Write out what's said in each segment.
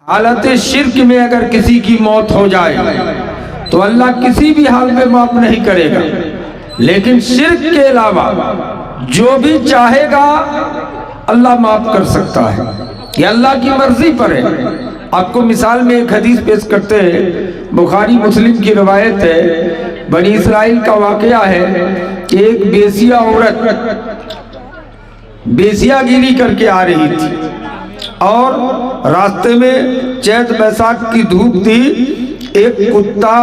حالت شرک میں اگر کسی کی موت ہو جائے تو اللہ کسی بھی حال میں معاف نہیں کرے گا، لیکن شرک کے علاوہ جو بھی چاہے گا اللہ معاف کر سکتا ہے، یہ اللہ کی مرضی پر ہے۔ آپ کو مثال میں ایک حدیث پیش کرتے ہیں، بخاری مسلم کی روایت ہے، بنی اسرائیل کا واقعہ ہے کہ ایک بیسیہ عورت بیسیہ گیری کر کے آ رہی تھی اور راستے میں چیت بیساکھ کی دھوپ تھی، ایک کتا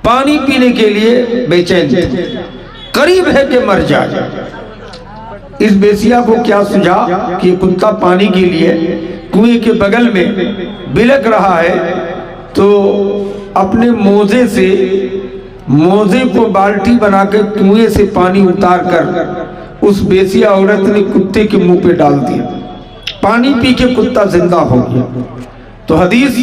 پانی پینے کے لیے بے چین تھا، قریب ہے کہ مر جائے۔ اس بیسیہ کو کیا سوچا کہ یہ کتا پانی کے لیے کنویں کے بغل میں بلک رہا ہے، تو اپنے موزے کو بالٹی بنا کے کنویں سے پانی اتار کر اس بیسیہ عورت نے کتے کے منہ پہ ڈال دیا، پانی پی کے کتا زندہ ہو گیا۔ تو حدیث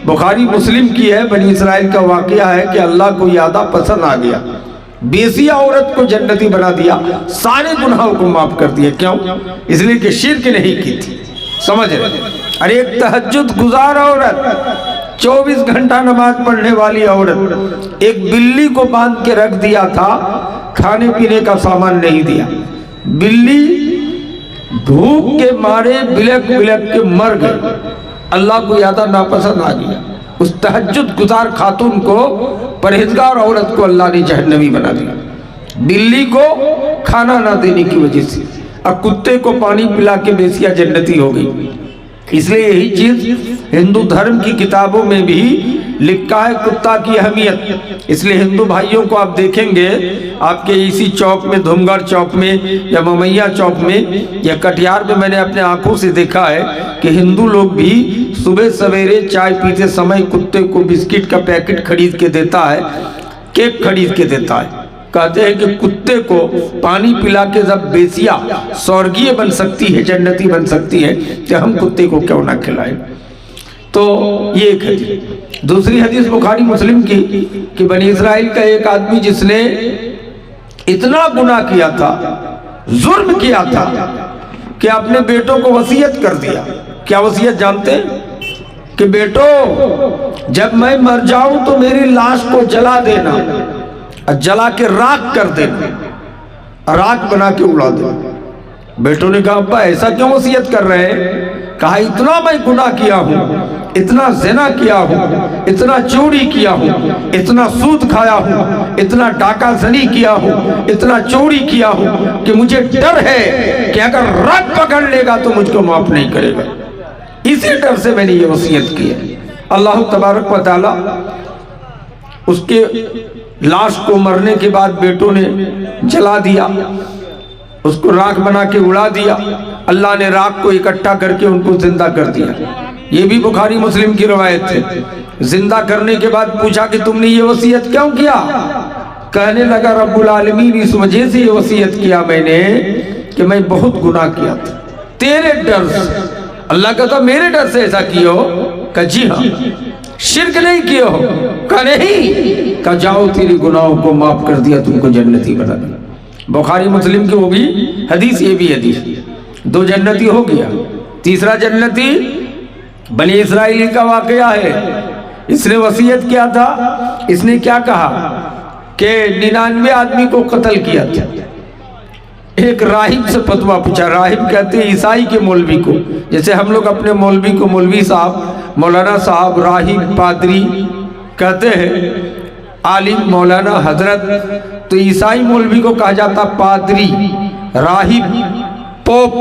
بخاری مسلم کی ہے، بنی اسرائیل کا واقعہ ہے کہ اللہ کو یادہ پسند آ گیا، بیسیہ عورت کو جنتی بنا دیا، سارے گناہوں کو معاف کر دیا۔ کیوں؟ اس لیے کہ شرک نہیں کی تھی، سمجھ رہے؟ اور ایک تہجد گزار عورت، 24 گھنٹہ نماز پڑھنے والی عورت، ایک بلی کو باندھ کے رکھ دیا تھا، کھانے پینے کا سامان نہیں دیا، بلی بھوک کے مارے بلک بلک کے مر گئے، اللہ کو یادہ ناپسند آ گیا۔ اس تہجد گزار خاتون کو، پرہیزگار عورت کو اللہ نے جہنمی بنا دیا، بلی کو کھانا نہ دینے کی وجہ سے، اب کتے کو پانی پلا کے بیسیہ جنتی ہو گئی۔ اس لیے یہی چیز ہندو دھرم کی کتابوں میں بھی لکھا ہے، کتا کی اہمیت۔ اس لیے ہندو بھائیوں کو آپ دیکھیں گے، آپ کے اسی چوک میں، دھمگڑ چوک میں یا ممیا چوک میں یا کٹیہار میں، میں نے اپنے آنکھوں سے دیکھا ہے کہ ہندو لوگ بھی صبح سویرے چائے پیتے سمے کتے کو بسکٹ کا پیکٹ خرید کے دیتا ہے، کیک خرید کے دیتا ہے۔ کہتے ہیں کہ کتے کو پانی پلا کے جب بیسیہ سورگیہ بن سکتی ہے، جنتی بن سکتی ہے، کہ ہم کتے کو کیوں نہ کھلائیں۔ تو یہ ایک حدیث۔ دوسری حدیث بخاری مسلم کی کہ بنی اسرائیل کا ایک آدمی جس نے اتنا گناہ کیا تھا، ظلم کیا تھا، کہ اپنے بیٹوں کو وصیت کر دیا۔ کیا وصیت جانتے ہیں؟ کہ بیٹو جب میں مر جاؤں تو میری لاش کو جلا دینا، جلا کے راکھ کر دینا، راکھ بنا کے اڑا دینا۔ بیٹوں نے کہا ابا ایسا کیوں وصیت کر رہے ہیں؟ کہا اتنا میں گناہ کیا ہوں، اتنا زنا کیا ہوں، اتنا چوری کیا ہوں، اتنا سود کھایا ہوں، اتنا ڈاکہ زنی کیا ہوں، اتنا چوری کیا ہوں کہ مجھے ڈر ہے کہ اگر رب پکڑ لے گا تو مجھ کو معاف نہیں کرے گا۔ اسی ڈر سے میں نے یہ وصیت کی ہے۔ اللہ تبارک و تعالی اس کے لاش کو مرنے کے بعد بیٹوں نے جلا دیا، اس کو راکھ بنا کے اڑا دیا۔ اللہ نے راکھ کو اکٹھا کر کے ان کو زندہ کر دیا۔ یہ بھی بخاری مسلم کی روایت ہے۔ زندہ کرنے کے بعد پوچھا کہ تم نے یہ وصیت کیوں کیا؟ کہنے لگا رب العالمین اس وجہ سے یہ وصیت کیا میں نے کہ میں بہت گناہ کیا تھا تیرے ڈر سے۔ اللہ کہتا میرے ڈر سے ایسا کیے ہو؟ کہا جی ہاں۔ شرک نہیں کیے ہو؟ کہا نہیں۔ کہا جاؤ تیری گناہوں کو معاف کر دیا، تم کو جنتی بنا دیا۔ بخاری مسلم کی وہ بھی حدیث، یہ بھی حدیث۔ دو جنتی ہو گیا۔ تیسرا جنتی بنی اسرائیل کا واقعہ ہے۔ اس نے وصیت کیا تھا، اس نے کیا کہا کہ 99 آدمی کو قتل کیا تھا۔ ایک راہب سے فتویٰ پوچھا، راہب کہتے ہیں عیسائی کے مولوی کو، جیسے ہم لوگ اپنے مولوی کو مولوی صاحب، مولانا صاحب، راہب، پادری کہتے ہیں، عالم، مولانا، حضرت، تو عیسائی مولوی کو کہا جاتا پادری، راہب، پوپ۔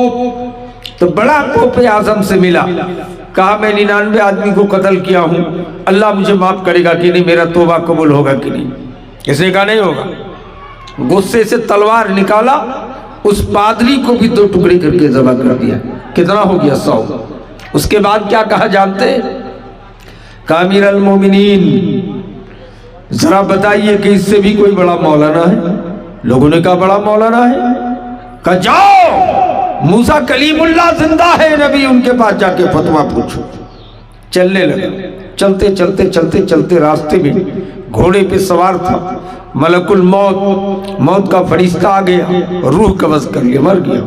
تو بڑا پوپ اعظم سے ملا، کہا میں 99 آدمی کو قتل کیا ہوں، اللہ مجھے معاف کرے گا کہ نہیں، میرا توبہ قبول ہوگا کہ نہیں؟ اس نے کہا نہیں ہوگا۔ غصے سے تلوار نکالا، اس پادری کو بھی 2 ٹکڑے کر کے ذبح کر دیا۔ کتنا ہو گیا؟ 100۔ اس کے بعد کیا کہا جانتے؟ کہا امیر المومنین ذرا بتائیے کہ اس سے بھی کوئی بڑا مولانا ہے؟ لوگوں نے کہا بڑا مولانا ہے۔ کہا جاؤ موسیٰ کلیم اللہ زندہ ہے، نبی، ان کے پاس جا کے فتویٰ پوچھو۔ چلنے لگا، چلتے چلتے چلتے چلتے راستے میں گھوڑے پہ سوار تھا، ملک الموت، موت کا فرشتہ آ گیا، روح قبض کر لیا، مر گیا۔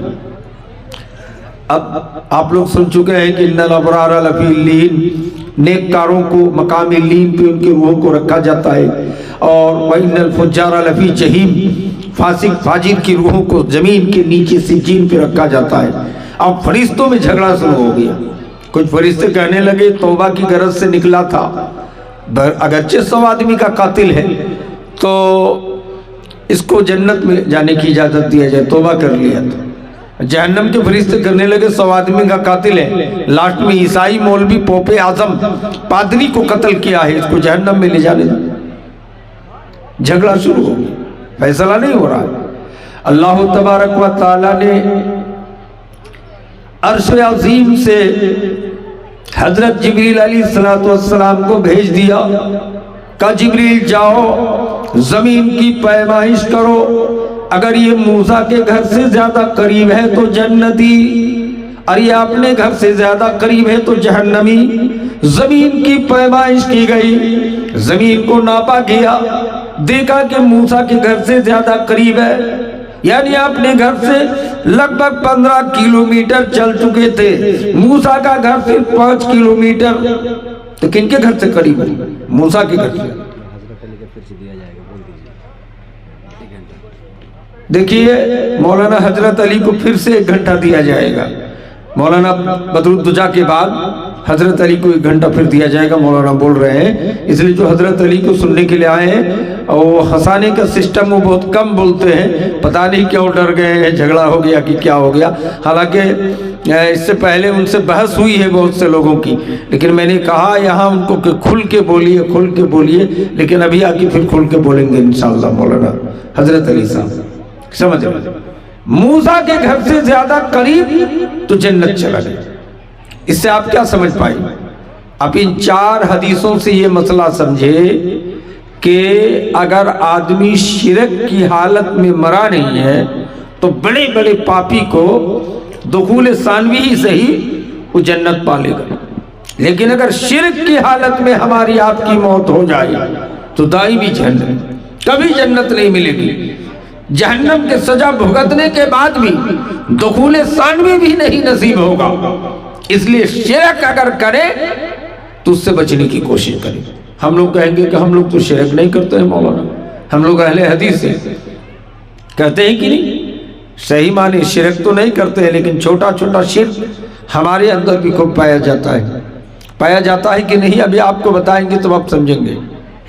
اب آپ لوگ سن چکے ہیں کہ ان الابرار لفی الین، نیککاروں کو مقام الین پہ ان کی روحوں کو رکھا جاتا ہے، اور وَإِنَّ الْفُجَّارَ لَفِي جَحِيمٍ، فاسق فاجر کی روحوں کو زمین کے نیچے سجین پہ رکھا جاتا ہے۔ اب فرشتوں میں جھگڑا شروع ہو گیا، کچھ فرشتے کہنے لگے توبہ کی غرض سے نکلا تھا، اگرچہ 100 آدمی کا قاتل ہے تو اس کو جنت میں جانے کی اجازت دیا جائے، توبہ کر لیا تھا۔ جہنم کے فرشتے کرنے لگے 100 آدمی کا قاتل ہے، لاسٹ میں عیسائی مولوی پوپ اعظم پادری کو قتل کیا ہے، اس کو جہنم میں لے جانے دیں۔ جھگڑا شروع ہو گیا، فیصلہ نہیں ہو رہا ہے۔ اللہ تبارک و تعالی نے عرش عظیم سے حضرت جبریل علیہ السلام کو بھیج دیا، کہا جبریل جاؤ زمین کی پیمائش کرو، اگر یہ موسیٰ کے گھر سے زیادہ قریب ہے تو جنتی، اور یہ اپنے گھر سے زیادہ قریب ہے تو جہنمی۔ زمین کی پیمائش کی گئی، زمین کو ناپا گیا، دیکھا کہ موسیٰ کے گھر سے زیادہ قریب ہے، یعنی اپنے گھر سے لگ بھگ 15 کلومیٹر چل چکے تھے، موسیٰ کا گھر صرف 5 کلومیٹر، تو کن کے گھر سے قریب ہے؟ موسیٰ کے گھر سے۔ دیکھیے مولانا حضرت علی کو پھر سے 1 گھنٹہ دیا جائے گا، مولانا بدر الدجا کے بعد حضرت علی کو 1 گھنٹہ پھر دیا جائے گا، مولانا بول رہے ہیں، اس لیے جو حضرت علی کو سننے کے لیے آئے ہیں وہ ہنسانے کا سسٹم وہ بہت کم بولتے ہیں، پتہ نہیں کیوں ڈر گئے ہیں، جھگڑا ہو گیا کہ کیا ہو گیا، حالانکہ اس سے پہلے ان سے بحث ہوئی ہے بہت سے لوگوں کی، لیکن میں نے کہا یہاں ان کو کہ کھل کے بولیے، لیکن ابھی آگے پھر کھل کے بولیں گے انشاءاللہ مولانا حضرت علی صاحب۔ سمجھ رہے موسیٰ کے گھر سے زیادہ قریب تو جنت چلا گیا۔ اس سے آپ کیا سمجھ پائیں؟ آپ ان 4 حدیثوں سے یہ مسئلہ سمجھے کہ اگر آدمی شرک کی حالت میں مرا نہیں ہے تو بڑے بڑے پاپی کو دخول ثانوی ہی صحیح وہ جنت پالے گا، لیکن اگر شرک کی حالت میں ہماری آپ کی موت ہو جائے تو دائمی جہنم، کبھی جنت نہیں ملے گی، جہنم کے سزا بھگتنے کے بعد بھی دخول ثانوی بھی نہیں نصیب ہوگا۔ اس لیے شرک اگر کرے تو اس سے بچنے کی کوشش کرے۔ ہم لوگ کہیں گے کہ ہم لوگ تو شرک نہیں کرتے ہیں مولانا، ہم لوگ اہل حدیث سے کہتے ہیں کہ نہیں، صحیح معنی شرک تو نہیں کرتے ہیں، لیکن چھوٹا چھوٹا شرک ہمارے اندر بھی خوب پایا جاتا ہے کہ نہیں، ابھی آپ کو بتائیں گے تو آپ سمجھیں گے،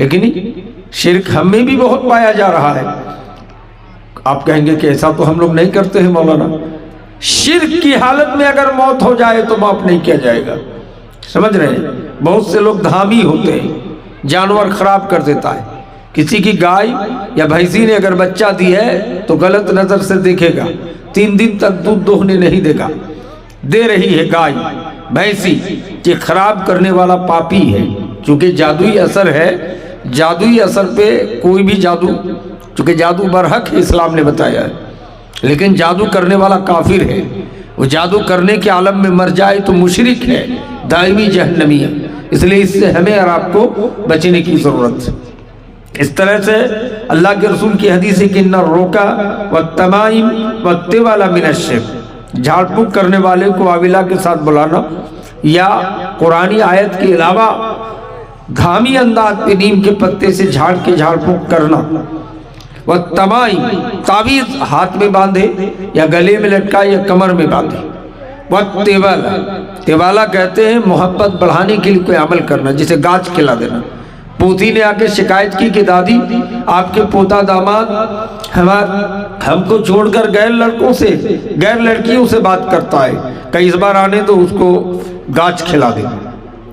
ہے کہ نہیں؟ شرک ہم میں بھی بہت پایا جا رہا ہے۔ آپ کہیں گے کہ ایسا تو ہم لوگ نہیں کرتے ہیں مولانا، شرک کی حالت میں اگر موت ہو جائے تو معاف نہیں کیا جائے گا۔ سمجھ رہے ہیں؟ بہت سے لوگ دھامی ہوتے ہیں، جانور خراب کر دیتا ہے، کسی کی گائے یا بھینسی نے اگر بچہ دی ہے تو غلط نظر سے دیکھے گا، 3 دن تک دودھ دوہنے نہیں دے گا، دے رہی ہے گائے بھینسی، یہ خراب کرنے والا پاپی ہے، چونکہ جادوئی اثر ہے، جادوئی اثر پہ کوئی بھی جادو، چونکہ جادو برحق اسلام نے بتایا ہے، لیکن جادو کرنے والا کافر ہے، وہ جادو کرنے کے عالم میں مر جائے تو مشرک ہے، دائمی جہنمی ہے، اس لیے اس سے ہمیں اور آپ کو بچنے کی ضرورت ہے۔ اس طرح سے اللہ کے رسول کی حدیث ہے کہ ان الرقا والتمائم والتوال من الشرک، جھاڑ پھونک کرنے والے کو آویلا کے ساتھ بلانا یا قرآنی آیت کے علاوہ دھامی انداز پہ نیم کے پتے سے جھاڑ کے جھاڑ پھونک کرنا، والتمائم تعویذ ہاتھ میں باندھے یا گلے میں لٹکائے یا کمر میں باندھے، والتوالا، توالا کہتے ہیں محبت بڑھانے کے لیے کوئی عمل کرنا، جسے گاج کھلا دینا۔ پوتی نے آ کے شکایت کی کہ دادی آپ کے پوتا داماد ہم کو چھوڑ کر غیر لڑکیوں سے بات کرتا ہے، کئی بار آنے تو اس کو گاج کھلا دے،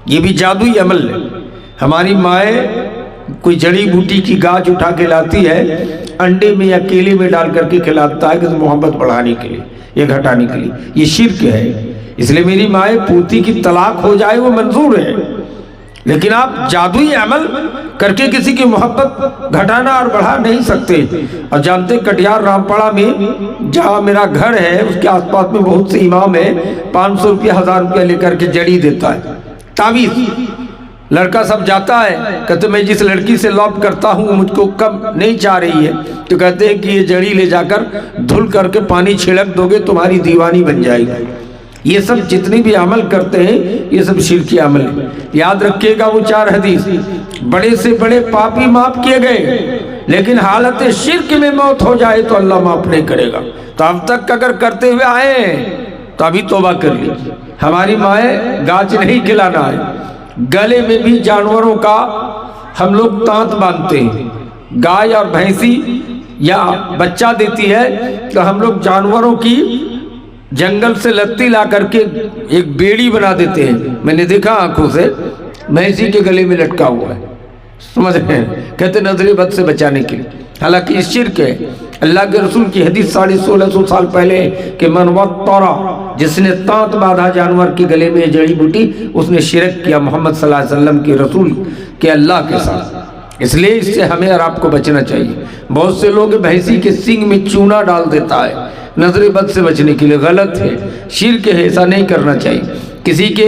یہ بھی جادوئی عمل ہے۔ ہماری مائیں کوئی جڑی بوٹی کی گاج اٹھا کے لاتی ہے، انڈے میں یا کیلے میں ڈال کر کے کھلاتا ہے کہ محبت بڑھانے کے لیے یا گھٹانے کے لیے، یہ شرک ہے۔ اس لیے میری مائیں پوتی کی طلاق ہو جائے وہ منظور ہے، لیکن آپ جادوئی عمل کر کے کسی کی محبت گھٹانا اور بڑھا نہیں سکتے۔ اور جانتے کٹیار رامپڑا میں جہاں میرا گھر ہے اس کے آس پاس میں بہت سے امام ہیں، 500 روپیہ 1000 روپیہ لے کر کے جڑی دیتا ہے، تعویذ۔ لڑکا سب جاتا ہے، کہتے میں جس لڑکی سے لوب کرتا ہوں مجھ کو کم نہیں چاہ رہی ہے، تو کہتے ہیں کہ یہ جڑی لے جا کر دھل کر کے پانی چھڑک دو گے تمہاری دیوانی بن جائے گی۔ یہ سب جتنے بھی عمل کرتے ہیں یہ سب شرکی عمل ہے. یاد رکھیے گا وہ 4 حدیث. بڑے سے بڑے پاپی معاف کیے گئے لیکن حالت شرک میں موت ہو جائے تو اللہ معاف نہیں کرے گا. تو اب تک اگر کرتے ہوئے آئے ہیں تو ابھی توبہ کر لیجیے. ہماری مائیں گاج نہیں کھلانا ہے. گلے میں بھی جانوروں کا ہم لوگ تانت باندھتے ہیں. گائے اور بھینسی یا بچہ دیتی ہے تو ہم لوگ جانوروں کی جنگل سے لتی لا کر کے ایک بیڑی بنا دیتے ہیں. میں نے دیکھا آنکھوں سے بھینسی کے گلے میں لٹکا ہوا ہے. سمجھ رہے ہیں؟ کہتے نظر بد سے بچانے کے لیے. حالانکہ یہ شرک ہے. اللہ کے رسول کی حدیث 1650 سال پہلے کہ من وطرا، جس نے تانت باندھا جانور کے گلے میں جڑی بوٹی، اس نے شرک کیا محمد صلی اللہ علیہ وسلم کے رسول کے اللہ کے ساتھ. اس لیے اس سے ہمیں اور آپ کو بچنا چاہیے. بہت سے لوگ بھینسی کے سینگ میں چونا ڈال دیتا ہے نظر بد سے بچنے کے لیے. غلط ہے، شرک ہے، ایسا نہیں کرنا چاہیے. کسی کے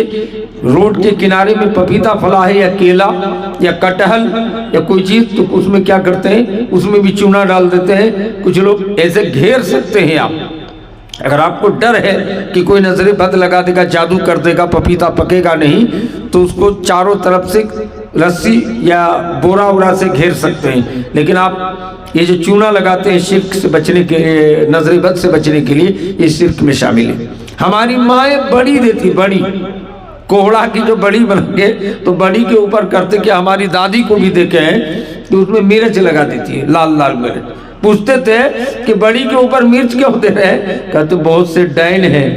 روڈ کے کنارے میں پپیتا پھلا ہے یا کیلا یا کٹہل یا کوئی چیز، تو اس میں کیا کرتے ہیں؟ اس میں بھی چونا ڈال دیتے ہیں. کچھ لوگ ایسے گھیر سکتے ہیں. آپ اگر آپ کو ڈر ہے کہ کوئی نظر بد لگا دے گا، جادو کر دے گا، پپیتا پکے گا نہیں، تو اس کو چاروں طرف سے رسی یا بورا وورا سے گھیر سکتے ہیں. لیکن آپ یہ جو چونا لگاتے ہیں شرک سے بچنے کے، نظر بد سے بچنے کے لیے، یہ شرک میں شامل ہے. ہماری مائیں بڑی دیتی، بڑی کوہڑا کی جو بڑی بنا کے، تو بڑی کے اوپر کرتے کہ ہماری دادی کو بھی دیکھے ہیں کہ اس میں مرچ لگا دیتی ہے، لال لال مرچ. پوچھتے تھے کہ بڑی کے اوپر مرچ کیوں دے رہے؟ کہتے بہت سے ڈین ہیں،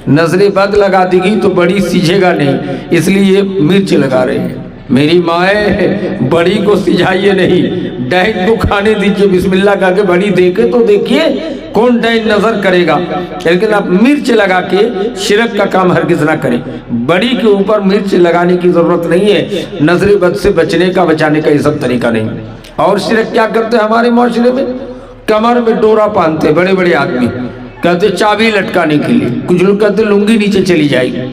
نظر بد لگا دی گئی تو بڑی سیجھے گا نہیں، اس لیے یہ مرچ لگا رہے ہیں. میری مائیں بڑی کو سجھائیے نہیں، ڈین کو کھانے دیجئے. بسم اللہ کہا کہ بڑی دیکھے تو دیکھیے کون ڈین نظر کرے گا، لیکن آپ مرچ لگا کے شرک کا کام ہرگز نہ کریں. بڑی کے اوپر مرچ لگانے کی ضرورت نہیں ہے. نظر بد سے بچنے کا، بچانے کا یہ سب طریقہ نہیں. اور شرک کیا کرتے ہیں ہمارے معاشرے میں؟ کمر میں ڈورا باندھتے بڑے بڑے آدمی، کہتے چابی لٹکانے کے لیے. کچھ لوگ کہتے لنگی نیچے چلی جائے گی.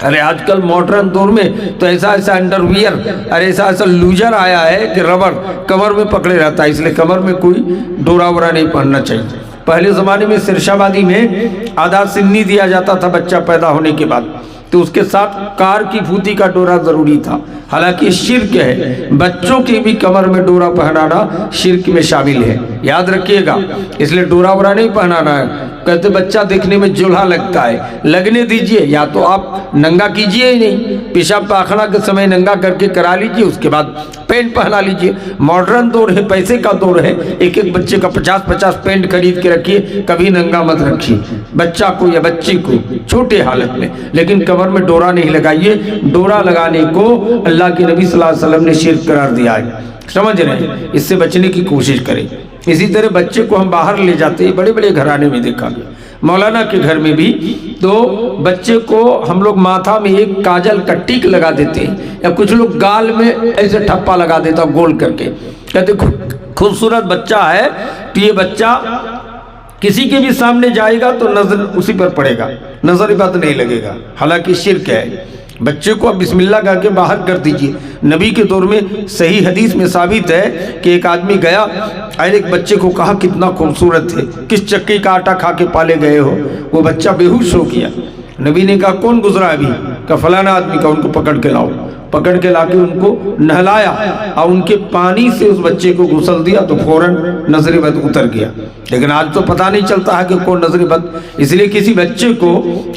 ارے آج کل ماڈرن دور میں تو ایسا انڈر ویئر اور ایسا لوجر آیا ہے کہ ربڑ کمر میں پکڑے رہتا ہے، اس لیے کمر میں کوئی ڈورا وورا نہیں پہننا چاہیے. پہلے زمانے میں سرشابادی میں آدھا سنی دیا جاتا تھا بچہ پیدا ہونے کے بعد، تو اس کے ساتھ کار کی پھوتی کا ڈورا ضروری تھا. حالانکہ شرک ہے، بچوں کی بھی کمر میں ڈورا پہنانا شرک میں شامل ہے. یاد رکھیے گا، اس لیے ڈورا وورا نہیں پہنانا ہے. کہتے بچہ دیکھنے میں جولہا لگتا ہے، لگنے دیجئے. یا تو آپ ننگا کیجئے ہی نہیں، پیشاب پاخانہ کے سمے ننگا کر کے کرا لیجئے، اس کے بعد پینٹ پہنا لیجئے. ماڈرن دور ہے، پیسے کا دور ہے. ایک ایک بچے کا 50-50 پینٹ خرید کے رکھیے، کبھی ننگا مت رکھیے بچہ کو یا بچی کو چھوٹے حالت میں. لیکن کمر میں ڈورا نہیں لگائیے. ڈورا لگانے کو اللہ کے نبی صلی اللہ علیہ وسلم نے شرک قرار دیا ہے. سمجھ رہے ہیں؟ اس سے بچنے کی کوشش کریں. اسی طرح بچے کو ہم باہر لے جاتے ہیں، بڑے بڑے گھرانے میں دیکھا گیا، مولانا کے گھر میں بھی، تو بچے کو ہم لوگ ماتھا میں ایک کاجل کا ٹیک لگا دیتے ہیں، یا کچھ لوگ گال میں ایسے ٹھپا لگا دیتا گول کر کے. کہتے خوبصورت بچہ ہے، تو یہ بچہ کسی کے بھی سامنے جائے گا تو نظر اسی پر پڑے گا، نظر بد نہیں لگے گا. حالانکہ شرک ہے. بچے کو اب بسم اللہ کہہ کے باہر کر دیجئے. نبی کے دور میں صحیح حدیث میں ثابت ہے کہ ایک آدمی گیا اور ایک بچے کو کہا کتنا خوبصورت ہے، کس چکی کا آٹا کھا کے پالے گئے ہو. وہ بچہ بے ہوش ہو گیا. نبی نے کہا کون گزرا ابھی؟ کہا فلانا آدمی. کا ان کو پکڑ کے لاؤ. پکڑ کے لا کے ان کو نہلایا اور ان کے پانی سے اس بچے کو غسل دیا تو فوراً نظر بد اتر گیا. لیکن آج تو پتہ نہیں چلتا ہے کہ کون نظر بد. اس لیے کسی بچے کو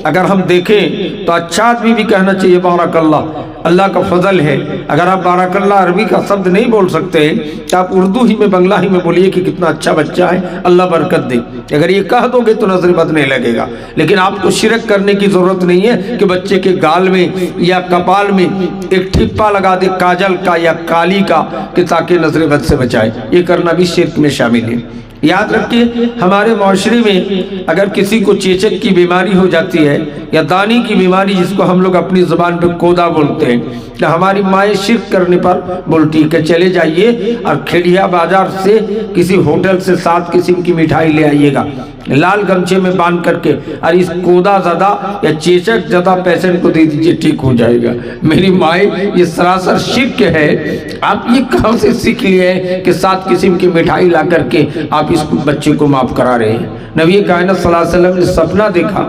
اگر ہم دیکھیں تو اچھا آدمی بھی کہنا چاہیے بارک اللہ، اللہ کا فضل ہے. اگر آپ بارک اللہ عربی کا شبد نہیں بول سکتے تو آپ اردو ہی میں، بنگلہ ہی میں بولیے کہ کتنا اچھا بچہ ہے، اللہ برکت دے. اگر یہ کہہ دو گے تو نظر بد نہیں لگے گا. لیکن آپ کو شرک کرنے کی ضرورت نہیں ہے کہ بچے کے گال میں یا کپال میں ایک ٹھپا لگا دے کاجل کا یا کالی کا کہ تاکہ نظر بد سے بچائے. یہ کرنا بھی شرک میں شامل ہے. یاد رکھیے ہمارے معاشرے میں اگر کسی کو چیچک کی بیماری ہو جاتی ہے یا دانی کی بیماری جس کو ہم لوگ اپنی زبان پہ کودا بولتے ہیں، کہ ہماری مائیں شرک کرنے پر بولتی کہ چلے جائیے اور کھیڑیا بازار سے کسی ہوٹل سے 7 قسم کی مٹھائی لے آئیے گا، لال گمچے میں باندھ کر کے، اور اس کودا زدہ یا چیچک زدہ پیشنٹ کو دے دیجئے، ٹھیک ہو جائے گا. میری مائیں یہ سراسر شرک ہے. آپ یہ کہاں سے سیکھ لیے ہیں کہ 7 قسم کی مٹھائی لا کر کے آپ اس بچے کو معاف کرا رہے ہیں؟ نبی کائنات صلی اللہ علیہ وسلم نے سپنا دیکھا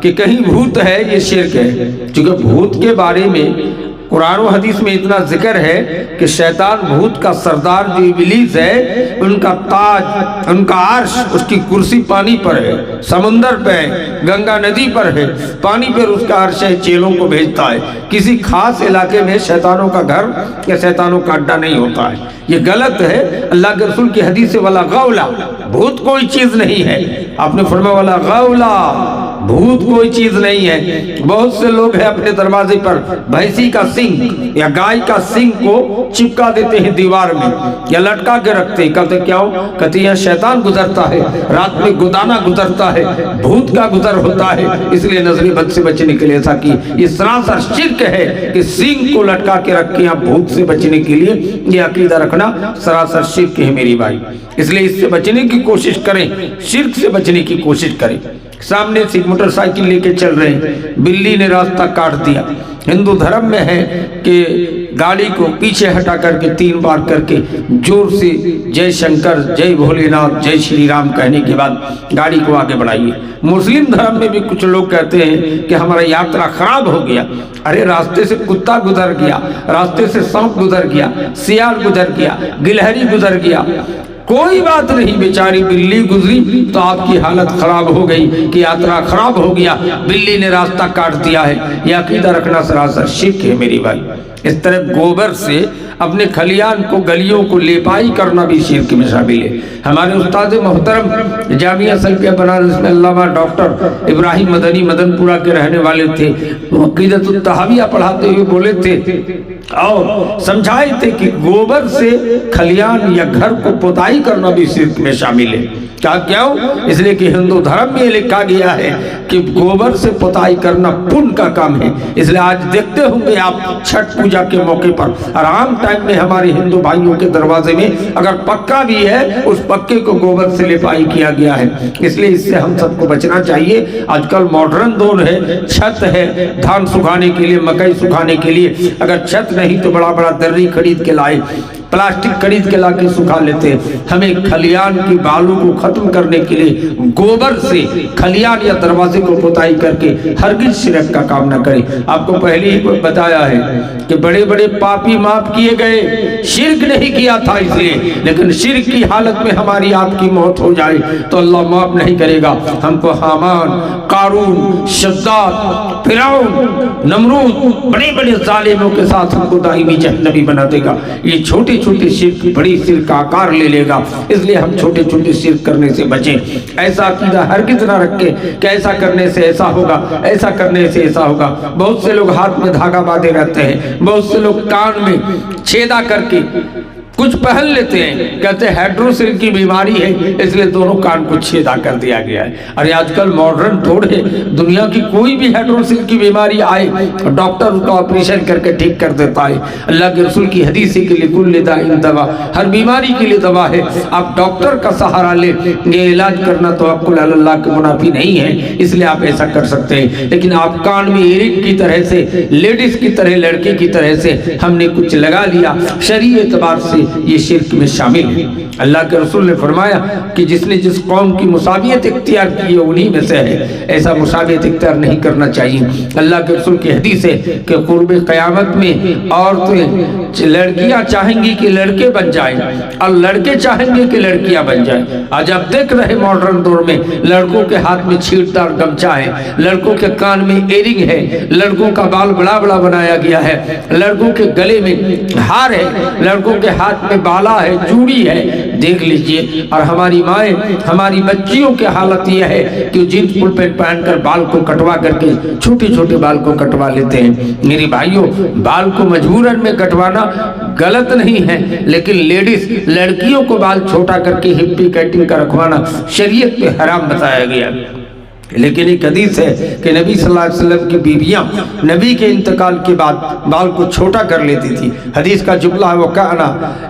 کہ کہیں بھوت ہے یہ شرک ہے، چونکہ بھوت کے بارے میں قرآن و حدیث میں اتنا ذکر ہے کہ شیطان بھوت کا سردار جو ابلیس ہے، ان کا تاج، ان کا عرش، اس کی کرسی پانی پر ہے، سمندر پہ ہے، گنگا ندی پر ہے، پانی پر اس کا عرش ہے، چیلوں کو بھیجتا ہے۔ کسی خاص علاقے میں شیطانوں کا گھر یا شیطانوں کا اڈا نہیں ہوتا ہے، یہ غلط ہے۔ اللہ کے رسول کی حدیث والا غولا، بھوت کوئی چیز نہیں ہے، آپ نے فرمایا والا غولا، بھوت کوئی چیز نہیں ہے۔ بہت سے لوگ ہیں اپنے دروازے پر بھینسی کا سنگ یا گائے کا سنگ کو چپکا دیتے ہیں دیوار میں یا لٹکا کے رکھتے ہیں، کہتے کیا ہو؟ کہتے ہیں شیطان گزرتا ہے، رات میں گدانا گزرتا ہے، بھوت کا گزر ہوتا ہے، اس لیے نظر بد سے بچنے کے لیے ایسا کی۔ یہ سراسر شرک ہے کہ سنگ کو لٹکا کے رکھے ہیں بھوت سے بچنے کے لیے، یہ عقیدہ رکھنا سراسر شرک ہے میری بھائی۔ اس لیے اس سے بچنے کی کوشش کریں، شرک سے بچنے کی کوشش کریں۔ سامنے سے موٹر سائیکل لے کے چل رہے ہیں، بلی نے راستہ کاٹ دیا۔ ہندو دھرم میں ہے کہ گاڑی کو پیچھے ہٹا کر کے 3 بار کر کے زور سے جے شنکر، جے بھولے ناتھ، جے شری رام کہنے کے بعد گاڑی کو آگے بڑھائیے۔ مسلم دھرم میں بھی کچھ لوگ کہتے ہیں کہ ہمارا یاترا خراب ہو گیا، ارے راستے سے کتا گزر گیا، راستے سے سانپ گزر گیا، سیال گزر گیا، گلہری گزر گیا، کوئی بات نہیں، بیچاری بلی گزری تو آپ کی حالت خراب ہو گئی کہ یاترا خراب ہو گیا، بلی نے راستہ کاٹ دیا ہے۔ یہ عقیدہ رکھنا سراسر شرک ہے میری بھائی۔ اس طرح گوبر سے اپنے کھلیان کو، گلیوں کو لیپائی کرنا بھی شرک میں شامل ہے۔ ہمارے استاد محترم جامعہ سلفیہ بنارس میں علامہ ڈاکٹر ابراہیم مدنی مدن پورہ کے رہنے والے تھے، وہ عقیدۃ الطحاویہ پڑھاتے ہوئے بولے تھے اور سمجھائے تھے کہ گوبر سے کھلیان یا گھر کو پوتائی کرنا بھی شرک میں شامل ہے۔ کیوں؟ اس لیے کہ ہندو دھرم میں لکھا گیا ہے کہ گوبر سے پوتائی کرنا پن کا کام ہے۔ اس لیے آج دیکھتے ہوں گے آپ چھٹ پوجا کے موقع پر آرام ٹائم میں ہمارے ہندو بھائیوں کے دروازے میں اگر پکا بھی ہے، اس پکے کو گوبر سے لپائی کیا گیا ہے۔ اس لیے اس سے ہم سب کو بچنا چاہیے۔ آج کل ماڈرن دور ہے، چھت ہے دھان سکھانے کے لیے، مکئی سکھانے کے لیے، اگر چھت نہیں تو بڑا بڑا درری خرید کے لائے، پلاسٹک خرید کے لا کے سکھا لیتے۔ ہمیں کھلیان کی بالوں کو ختم کرنے کے لیے گوبر سے کھلیان یا دروازے کو پوتائی کر کے ہرگز شرک کا کام نہ کریں۔ آپ کو پہلے ہی بتایا ہے کہ بڑے بڑے پاپی معاف کیے گئے، شرک نہیں کیا تھا اس لیے، لیکن شرک کی حالت میں ہماری آپ کی موت ہو جائے تو اللہ معاف نہیں کرے گا۔ ہم کو حامان، قارون، شداد، فرعون، نمرود، بڑے بڑے ظالموں کے ساتھ ہم کو دائمی جہنمی بنا دے گا۔ یہ چھوٹے چھوٹے شرک بڑی شرک کا آکار لے لے گا، اس لیے ہم چھوٹے چھوٹے شرک کرنے سے بچیں۔ ایسا عقیدہ ہرگز نہ رکھیں کہ ایسا کرنے سے ایسا ہوگا، ایسا کرنے سے ایسا ہوگا۔ بہت سے لوگ ہاتھ میں دھاگا باندھے رہتے ہیں، بہت سے لوگ کان میں چھیدا کر کے کچھ پہن لیتے ہیں، کہتے ہیں ہیڈروسل کی بیماری ہے اس لیے دونوں کان کو چھیدا کر دیا گیا ہے۔ ارے آج کل ماڈرن دور ہے، دنیا کی کوئی بھی ہیڈروسل کی بیماری آئے ڈاکٹر اس کا آپریشن کر کے ٹھیک کر دیتا ہے۔ اللہ کے رسول کی حدیث ہے کہ لکل داء دوا، ہر بیماری کے لیے دوا ہے۔ آپ ڈاکٹر کا سہارا لے، یہ علاج کرنا توکل علی اللہ کے منافی نہیں ہے، اس لیے آپ ایسا کر سکتے ہیں۔ لیکن آپ کان میں ایئرنگ کی طرح سے، لیڈیز کی طرح، لڑکے کی طرح سے ہم نے کچھ لگا لیا، شرعی اعتبار سے یہ شرک میں شامل ہے۔ اللہ کے رسول نے فرمایا کہ جس نے جس قوم کی مساویت اختیار کی ہے انہی میں سے ہے، ایسا مساویت اختیار نہیں کرنا چاہیے۔ اللہ کے رسول کی حدیث ہے کہ قرب قیامت میں عورتیں، لڑکیاں چاہیں گی کہ لڑکے بن جائیں اور لڑکے چاہیں گے کہ لڑکیاں بن جائیں۔ آج آپ دیکھ رہے ماڈرن دور میں لڑکوں کے ہاتھ میں چھیڑدار گمچا ہے، لڑکوں کے کان میں ایئرنگ ہے، لڑکوں کا بال بڑا بڑا بنایا گیا ہے، لڑکوں کے گلے میں ہار ہے، لڑکوں کے ہاتھ میں بالا ہے، چوڑی ہے، دیکھ لیجئے۔ اور ہماری مائیں، ہماری بچیوں کی حالت یہ ہے کہ جینس فل پینٹ پہن کر بال کو کٹوا کر کے چھوٹے چھوٹے بال کو کٹوا لیتے ہیں۔ میری بھائیوں، بال کو مجبوراً میں کٹوانا غلط نہیں ہے، لیکن لیڈیز، لڑکیوں کو بال چھوٹا کر کے ہپی کٹنگ کا رکھوانا شریعت پہ حرام بتایا گیا۔ لیکن ایک حدیث ہے کہ نبی صلی اللہ علیہ وسلم کی بیویاں نبی کے انتقال کے بعد بال کو چھوٹا کر لیتی تھی۔ حدیث کا جملہ ہے وَكَانَ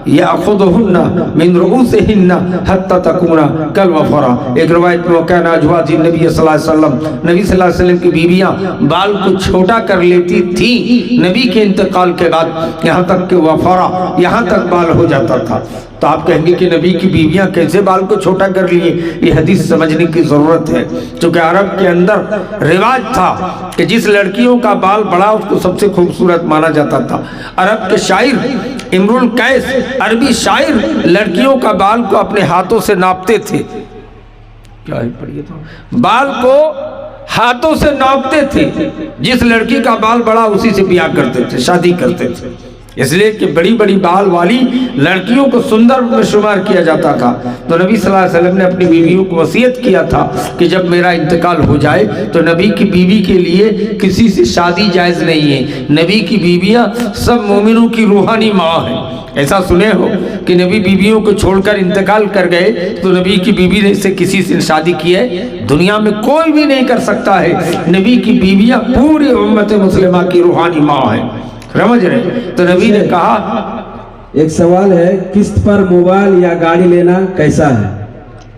يَأْخُذُهُنَّ مِنْ رُؤُوسِهِنَّ حَتَّى تَكُونَ كَالْوَفْرَةِ۔ ایک روایت میں وَكَانَ أَزْوَاجُ النَّبِيِّ صلی اللہ علیہ وسلم، نبی صلی اللہ علیہ وسلم کی بیویاں بال کو چھوٹا کر لیتی تھیں نبی کے انتقال کے بعد، یہاں تک کہ وفرا، یہاں تک بال ہو جاتا تھا۔ تو آپ کہیں گے کہ نبی کی بیویاں کیسے بال کو چھوٹا کر لیے؟ یہ حدیث سمجھنے کی ضرورت ہے، چونکہ عرب کے اندر رواج تھا کہ جس لڑکیوں کا بال بڑا اس کو سب سے خوبصورت مانا جاتا تھا۔ عرب کے شاعر امرؤ القیس، عربی شاعر، لڑکیوں کا بال کو اپنے ہاتھوں سے ناپتے تھے، کیا ہے پڑھیے تو، بال کو ہاتھوں سے ناپتے تھے، جس لڑکی کا بال بڑا اسی سے بیاہ کرتے تھے، شادی کرتے تھے، اس لیے کہ بڑی بڑی بال والی لڑکیوں کو سندر میں شمار کیا جاتا تھا۔ تو نبی صلی اللہ علیہ وسلم نے اپنی بیویوں کو وصیت کیا تھا کہ جب میرا انتقال ہو جائے تو نبی کی بیوی کے لیے کسی سے شادی جائز نہیں ہے، نبی کی بیویاں سب مومنوں کی روحانی ماں ہیں۔ ایسا سنے ہو کہ نبی بیویوں کو چھوڑ کر انتقال کر گئے تو نبی کی بیوی نے سے کسی سے شادی کی ہے؟ دنیا میں کوئی بھی نہیں کر سکتا ہے۔ نبی کی بیویاں پوری امت مسلمہ کی روحانی ماں ہیں، سمجھ رہے؟ تو نبی نے کہا، ایک سوال ہے، قسط پر موبائل یا گاڑی لینا کیسا ہے؟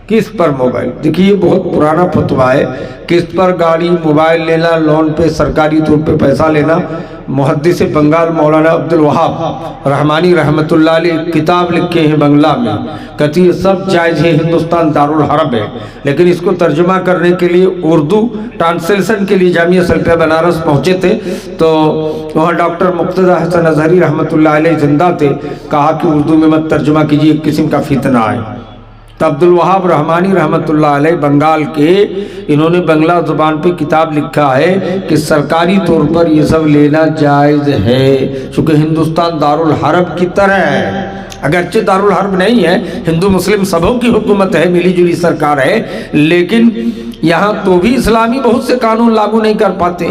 قسط پر موبائل، دیکھیے یہ بہت پرانا فتویٰ ہے۔ قسط پر گاڑی، موبائل لینا، لون پہ سرکاری طور پہ پیسہ لینا، محدث بنگال مولانا عبدالوہاب رحمانی رحمۃ اللہ علیہ کتاب لکھے ہیں بنگلہ میں، کہتی ہے سب جائز ہے، ہندوستان دارالحرب ہے، لیکن اس کو ترجمہ کرنے کے لیے اردو ٹرانسلیشن کے لیے جامعہ سلفیہ بنارس پہنچے تھے تو وہاں ڈاکٹر مقتدی حسن اظہری رحمۃ اللہ علیہ زندہ تھے، کہا کہ اردو میں مت ترجمہ کیجیے، ایک قسم کا فتنہ ہے۔ تو عبدالوہاب رحمانی رحمۃ اللہ علیہ بنگال کے، انہوں نے بنگلہ زبان پہ کتاب لکھا ہے کہ سرکاری طور پر یہ سب لینا جائز ہے، چونکہ ہندوستان دارالحرب کی طرح ہے، اگرچہ دارالحرب نہیں ہے، ہندو مسلم سبوں کی حکومت ہے، ملی جلی سرکار ہے، لیکن یہاں تو بھی اسلامی بہت سے قانون لاگو نہیں کر پاتے۔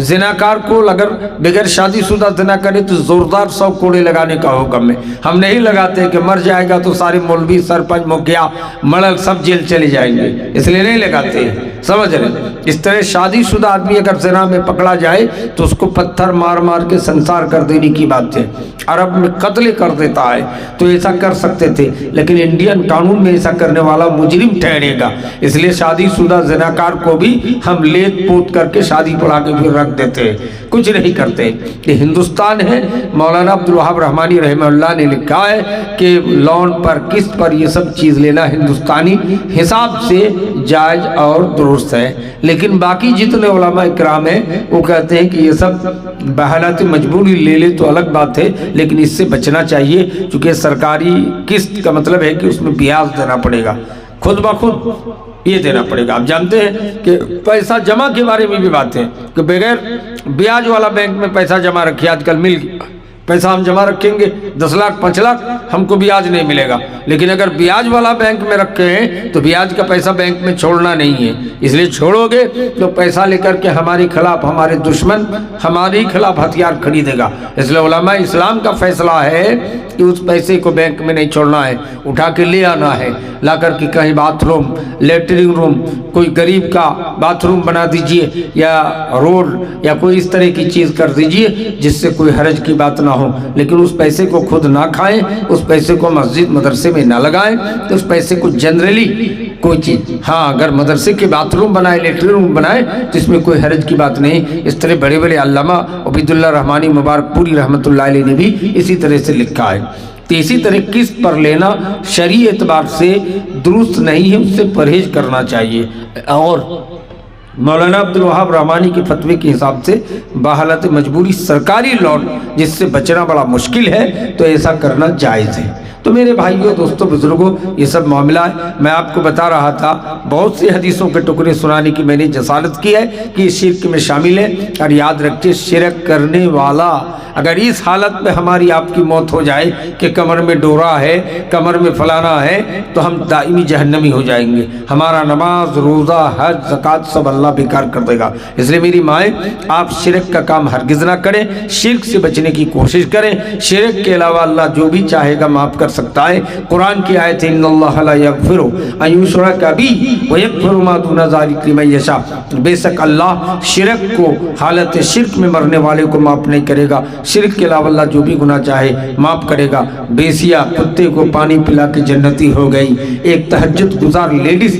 زناکار کو اگر بغیر شادی شدہ زنا کرے تو زوردار 100 کوڑے لگانے کا حکم ہے، ہم نہیں لگاتے کہ مر جائے گا تو سارے مولوی، سرپنچ، مکھیا، مڑل سب جیل چلے جائیں گے، اس لیے نہیں لگاتے، سمجھ رہے؟ اس طرح شادی شدہ آدمی اگر زنا میں پکڑا جائے تو اس کو پتھر مار مار کے سنسار کر دینے کی بات ہے، عرب میں قتل کر دیتا ہے، تو ایسا کر سکتے تھے، لیکن انڈین قانون میں ایسا کرنے والا مجرم ٹھہرے گا، اس لیے شادی شدہ زناکار کو بھی ہم لیت پوت کر کے شادی پڑھا کے پھر رکھ دیتے ہیں، کچھ نہیں کرتے۔ یہ ہندوستان ہے، مولانا عبدالوہاب رحمانی رحمہ اللہ نے لکھا ہے کہ لون پر، قسط پر یہ سب چیز لینا ہندوستانی حساب سے جائز اور درست ہے، لیکن باقی جتنے علماء اکرام ہیں وہ کہتے ہیں کہ یہ سب بحالت مجبوری لے لے تو الگ بات ہے، لیکن اس سے بچنا چاہیے، چونکہ سرکاری قسط کا مطلب ہے کہ اس میں بیاج دینا پڑے گا، خود بخود یہ دینا پڑے گا۔ آپ جانتے ہیں کہ پیسہ جمع کے بارے میں بھی بات ہے کہ بغیر بیاج والا بینک میں پیسہ جمع رکھیے، آج کل مل گیا، پیسہ ہم جمع رکھیں گے 10 لاکھ 5 لاکھ ہم کو بیاج نہیں ملے گا، لیکن اگر بیاج والا بینک میں رکھے ہیں تو بیاج کا پیسہ بینک میں چھوڑنا نہیں ہے، اس لیے چھوڑو گے تو پیسہ لے کر کے ہمارے خلاف ہمارے دشمن ہمارے خلاف ہتھیار خریدے گا، اس لیے علماء اسلام کا فیصلہ ہے کہ اس پیسے کو بینک میں نہیں چھوڑنا ہے، اٹھا کے لے آنا ہے، لا کر کے کہیں باتھ روم، لیٹرنگ روم، کوئی غریب کا باتھ روم بنا دیجئے یا روڈ یا کوئی اس طرح کی چیز کر دیجئے جس سے کوئی حرج کی بات نہ ہو، لیکن اس پیسے کو خود نہ کھائیں، اس پیسے کو مسجد مدرسے میں نہ لگائیں، تو اس پیسے کو جنرلی کوئی چیز، ہاں اگر مدرسے کے باتھ روم بنائے، لیٹرنگ روم بنائے تو اس میں کوئی حرج کی بات نہیں۔ اس طرح بڑے بڑے علامہ عبید اللہ رحمانی مبارک پوری رحمۃ اللہ علیہ نے بھی اسی طرح سے لکھا ہے۔ تو اسی طرح قسط پر لینا شرعی اعتبار سے درست نہیں ہے، اس سے پرہیز کرنا چاہیے، اور مولانا عبدالوہاب رحمانی کے فتوے کے حساب سے بحالت مجبوری سرکاری لون جس سے بچنا بڑا مشکل ہے تو ایسا کرنا جائز ہے۔ تو میرے بھائیوں، دوستوں، بزرگوں، یہ سب معاملہ ہے، میں آپ کو بتا رہا تھا، بہت سی حدیثوں کے ٹکڑے سنانے کی میں نے جسارت کی ہے کہ یہ شرک میں شامل ہے، اور یاد رکھیے شرک کرنے والا اگر اس حالت میں ہماری آپ کی موت ہو جائے کہ کمر میں ڈورا ہے، کمر میں فلانا ہے، تو ہم دائمی جہنمی ہو جائیں گے، ہمارا نماز، روزہ، حج، زکوٰۃ سب اللہ بیکار کر دے گا۔ اس لیے میری مائیں، آپ شرک کا کام ہرگز نہ کریں، شرک سے بچنے کی کوشش کریں، شرک کے علاوہ اللہ جو بھی چاہے گا معاف کر سکتا ہے۔ قرآن کی آیت ہے ان اللہ لا یغفر ان یشرک بہ ویغفر ما دون ذلک لمن یشاء، بے شک اللہ شرک کو، حالت شرک میں مرنے والے کو معاف نہیں کرے گا، شرک کے علاوہ اللہ جو بھی گناہ چاہے معاف کرے گا۔ بیسیا کتے کو پانی پلا کے جنتی ہو گئی، ایک تہجد گزار لیڈیز